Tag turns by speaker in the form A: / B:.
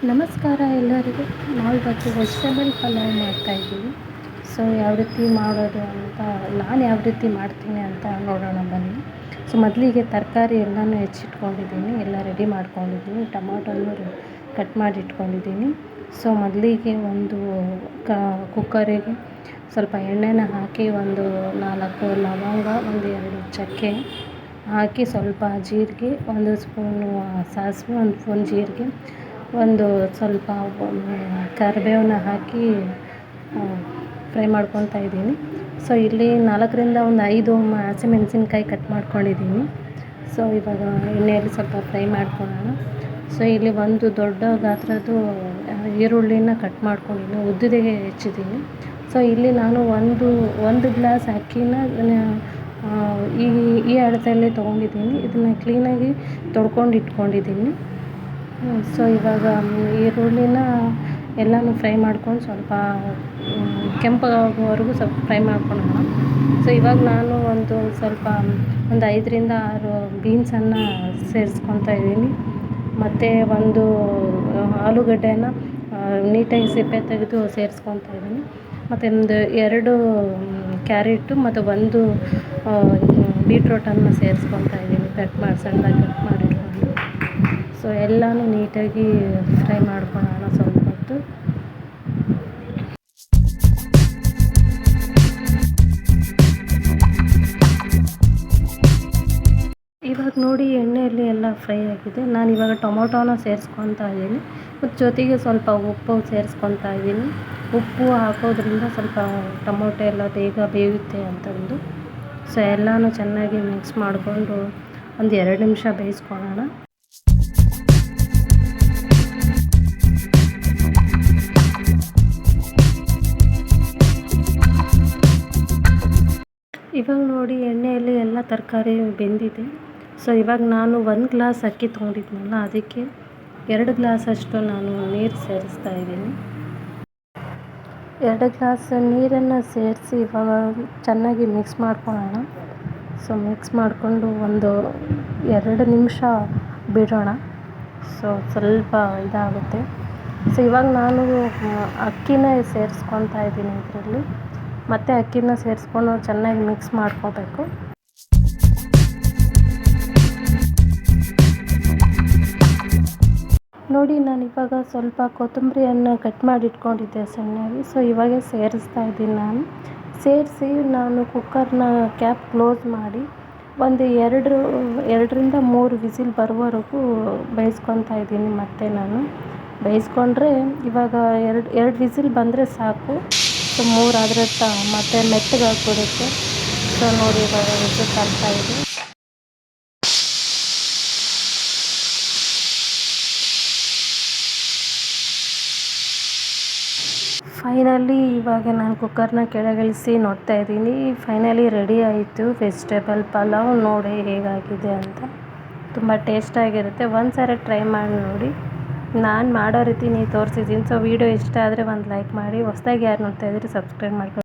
A: ನಮಸ್ಕಾರ ಎಲ್ಲರಿಗೂ. ನಾವಿವತ್ತು ವೆಜಿಟೇಬಲ್ ಪಲಾವ್ ಮಾಡ್ತಾಯಿದ್ದೀವಿ. ಸೊ ಯಾವ ರೀತಿ ಮಾಡೋದು ಅಂತ, ನಾನು ಯಾವ ರೀತಿ ಮಾಡ್ತೀನಿ ಅಂತ ನೋಡೋಣ ಬನ್ನಿ. ಸೊ ಮೊದಲಿಗೆ ತರಕಾರಿ ಎಲ್ಲನೂ ಹೆಚ್ಚಿಟ್ಕೊಂಡಿದ್ದೀನಿ, ಎಲ್ಲ ರೆಡಿ ಮಾಡ್ಕೊಂಡಿದ್ದೀನಿ. ಟೊಮಾಟೊನು ಕಟ್ ಮಾಡಿ ಇಟ್ಕೊಂಡಿದ್ದೀನಿ. ಸೊ ಮೊದಲಿಗೆ ಒಂದು ಕುಕ್ಕರಿಗೆ ಸ್ವಲ್ಪ ಎಣ್ಣೆನ ಹಾಕಿ, ಒಂದು 4 ಲವಂಗ, ಒಂದು 2 ಚಕ್ಕೆ ಹಾಕಿ, ಸ್ವಲ್ಪ ಜೀರಿಗೆ, 1 ಸ್ಪೂನು ಸಾಸಿವೆ, 1 ಸ್ಪೂನ್ ಜೀರಿಗೆ, ಒಂದು ಸ್ವಲ್ಪ ಕರಿಬೇವನ್ನ ಹಾಕಿ ಫ್ರೈ ಮಾಡ್ಕೊತಾ ಇದ್ದೀನಿ. ಸೊ ಇಲ್ಲಿ 4ರಿಂದ 5 ಹಸಿಮೆಣಸಿನ್ಕಾಯಿ ಕಟ್ ಮಾಡ್ಕೊಂಡಿದ್ದೀನಿ. ಸೊ ಇವಾಗ ಎಣ್ಣೆಯಲ್ಲಿ ಸ್ವಲ್ಪ ಫ್ರೈ ಮಾಡ್ಕೊಳ್ಳೋಣ. ಸೊ ಇಲ್ಲಿ ಒಂದು ದೊಡ್ಡ ಗಾತ್ರದ್ದು ಈರುಳ್ಳಿನ ಕಟ್ ಮಾಡ್ಕೊಂಡಿದ್ದೀನಿ, ಉದ್ದಿಗೆ ಹೆಚ್ಚಿದ್ದೀನಿ. ಸೊ ಇಲ್ಲಿ ನಾನು ಒಂದು ಗ್ಲಾಸ್ ಅಕ್ಕಿನ ಈ ಅಳತೆಯಲ್ಲಿ ತೊಗೊಂಡಿದ್ದೀನಿ. ಇದನ್ನು ಕ್ಲೀನಾಗಿ ತೊಳ್ಕೊಂಡು ಇಟ್ಕೊಂಡಿದ್ದೀನಿ. ಸೊ ಇವಾಗ ಈರುಳ್ಳಿನ ಎಲ್ಲನೂ ಫ್ರೈ ಮಾಡ್ಕೊಂಡು ಸ್ವಲ್ಪ ಕೆಂಪಾಗೋವರೆಗೂ ಸ್ವಲ್ಪ ಫ್ರೈ ಮಾಡ್ಕೊಳ್ಳೋಣ. ಸೊ ಇವಾಗ ನಾನು ಒಂದು 5ರಿಂದ 6 ಬೀನ್ಸನ್ನು ಸೇರಿಸ್ಕೊತಾ ಇದ್ದೀನಿ. ಮತ್ತು ಒಂದು ಆಲೂಗಡ್ಡೆನ ನೀಟಾಗಿ ಸಿಪ್ಪೆ ತೆಗೆದು ಸೇರಿಸ್ಕೊತಾ ಇದ್ದೀನಿ. ಮತ್ತು ಒಂದು 2 ಕ್ಯಾರೆಟು ಮತ್ತು 1 ಬೀಟ್ರೋಟನ್ನು ಸೇರಿಸ್ಕೊತಾ ಇದ್ದೀನಿ, ಸಣ್ಣದಾಗಿ ಕಟ್ ಮಾಡಿಟ್ಕೊಂಡು. ಸೊ ಎಲ್ಲನೂ ನೀಟಾಗಿ ಫ್ರೈ ಮಾಡ್ಕೊಳ್ಳೋಣ ಸ್ವಲ್ಪ ಹೊತ್ತು. ಇವಾಗ ನೋಡಿ ಎಣ್ಣೆಯಲ್ಲಿ ಎಲ್ಲ ಫ್ರೈ ಆಗಿದೆ. ನಾನು ಇವಾಗ ಟೊಮೊಟೊನ ಸೇರಿಸ್ಕೊತಾ ಇದ್ದೀನಿ. ಮತ್ತು ಜೊತೆಗೆ ಸ್ವಲ್ಪ ಉಪ್ಪು ಸೇರಿಸ್ಕೊತಾ ಇದ್ದೀನಿ. ಉಪ್ಪು ಹಾಕೋದ್ರಿಂದ ಸ್ವಲ್ಪ ಟೊಮೊಟೊ ಎಲ್ಲ ಬೇಗ ಬೇಯುತ್ತೆ ಅಂತಂದು. ಸೊ ಎಲ್ಲನೂ ಚೆನ್ನಾಗಿ ಮಿಕ್ಸ್ ಮಾಡಿಕೊಂಡು ಒಂದು 2 ನಿಮಿಷ ಬೇಯಿಸ್ಕೊಳ್ಳೋಣ. ಇವಾಗ ನೋಡಿ ಎಣ್ಣೆಯಲ್ಲಿ ಎಲ್ಲ ತರಕಾರಿ ಬೆಂದಿದೆ. ಸೊ ಇವಾಗ ನಾನು 1 ಗ್ಲಾಸ್ ಅಕ್ಕಿ ತೊಗೊಂಡಿದ್ನಲ್ಲ, ಅದಕ್ಕೆ 2 ಗ್ಲಾಸಷ್ಟು ನಾನು ನೀರು ಸೇರಿಸ್ತಾ ಇದ್ದೀನಿ. 2 ಗ್ಲಾಸ್ ನೀರನ್ನು ಸೇರಿಸಿ ಇವಾಗ ಚೆನ್ನಾಗಿ ಮಿಕ್ಸ್ ಮಾಡ್ಕೊಳ್ಳೋಣ. ಸೊ ಮಿಕ್ಸ್ ಮಾಡಿಕೊಂಡು ಒಂದು 2 ನಿಮಿಷ ಬಿಡೋಣ. ಸೊ ಸ್ವಲ್ಪ ಇದಾಗುತ್ತೆ. ಸೊ ಇವಾಗ ನಾನು ಅಕ್ಕಿನ ಸೇರಿಸ್ಕೊತಾ ಇದ್ದೀನಿ ಇದರಲ್ಲಿ. ಮತ್ತು ಅಕ್ಕಿನ ಸೇರಿಸ್ಕೊಂಡು ಚೆನ್ನಾಗಿ ಮಿಕ್ಸ್ ಮಾಡ್ಕೋಬೇಕು. ನೋಡಿ ನಾನಿವಾಗ ಸ್ವಲ್ಪ ಕೊತ್ತಂಬರಿಯನ್ನು ಕಟ್ ಮಾಡಿ ಇಟ್ಕೊಂಡಿದ್ದೆ ಸಣ್ಣಗೆ. ಸೊ ಇವಾಗ ಸೇರಿಸ್ತಾ ಇದ್ದೀನಿ ನಾನು. ಸೇರಿಸಿ ನಾನು ಕುಕ್ಕರ್ನ ಕ್ಯಾಪ್ ಕ್ಲೋಸ್ ಮಾಡಿ ಒಂದು 2ರಿಂದ 3 ವಿಸಿಲ್ ಬರೋವರೆಗೂ ಬೇಯಿಸ್ಕೊತಾ ಇದ್ದೀನಿ. ಮತ್ತು ನಾನು ಬೇಯಿಸ್ಕೊಂಡ್ರೆ ಇವಾಗ 2 ವಿಸಿಲ್ ಬಂದರೆ ಸಾಕು. ಸೊ 3 ಆದರೆ ಮತ್ತೆ ಮೆತ್ತಗಾಗ್ಬಿಡುತ್ತೆ. ಸೊ ನೋಡಿ ಇವಾಗ ವಿಸಿಲ್ ಬರ್ತಾ ಇದೆ. ಫೈನಲಿ ಇವಾಗ ನಾನು ಕುಕ್ಕರ್ನ ಕೆಳಗಿಳಿಸಿ ನೋಡ್ತಾ ಇದ್ದೀನಿ. ಫೈನಲಿ ರೆಡಿ ಆಯಿತು ವೆಜಿಟೇಬಲ್ ಪಲಾವ್. ನೋಡಿ ಹೇಗಾಗಿದೆ ಅಂತ. ತುಂಬ ಟೇಸ್ಟಾಗಿರುತ್ತೆ. ಒಂದ್ಸರಿ ಟ್ರೈ ಮಾಡಿ ನೋಡಿ. ನಾನು ಮಾಡೋ ರೀತಿ ನೀವು ತೋರಿಸಿದ್ದೀನಿ. ಸೊ ವಿಡಿಯೋ ಇಷ್ಟ ಆದರೆ ಒಂದು ಲೈಕ್ ಮಾಡಿ. ಹೊಸದಾಗಿ ಯಾರು ನೋಡ್ತಾ ಇದ್ದೀರಿ ಸಬ್ಸ್ಕ್ರೈಬ್ ಮಾಡ್ಕೊಂಡು